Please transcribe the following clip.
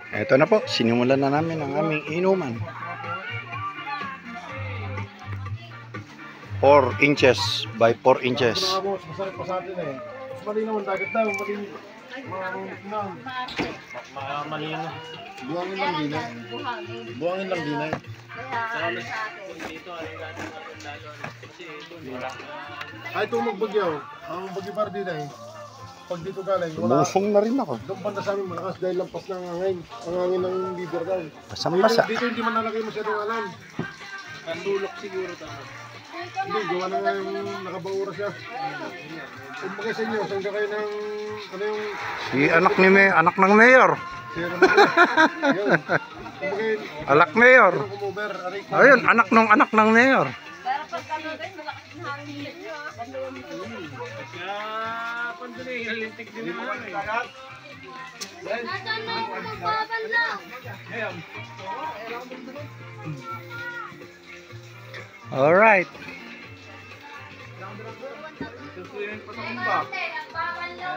Ito na po, sinimulan na namin ang aming inuman. 4 inches by 4 inches. Masarap pa sa atin eh. Mas malinaw ang dagat daw, malinaw. Malinaw. Buhangin lang din eh. Buhangin lang din eh. Ay, ito magbagyaw. Ang bagyo para din eh. Pag dito galing, wala. Bumusong na rin ako. Doon banda sa amin malakas dahil lampas ng hangin. Ang hangin ng bibir daw. Basang-basa. Dito hindi man nalagay masyadong alam. Sulok siguro tama. Hindi, gawa na nga yung nakabaura siya. Kung bagay sa inyo, saan ka kayo ng, ano yung... Si anak ng mayor. Siya naman yun. Kung bagay... Alak mayor. Ayun, anak ng mayor. Pero pag ano rin, malakas yung hangin niyo. Kaya pandali, halintik din naman eh. Nasaan na yung magpapanda? Alright. May bante, nagpapanda.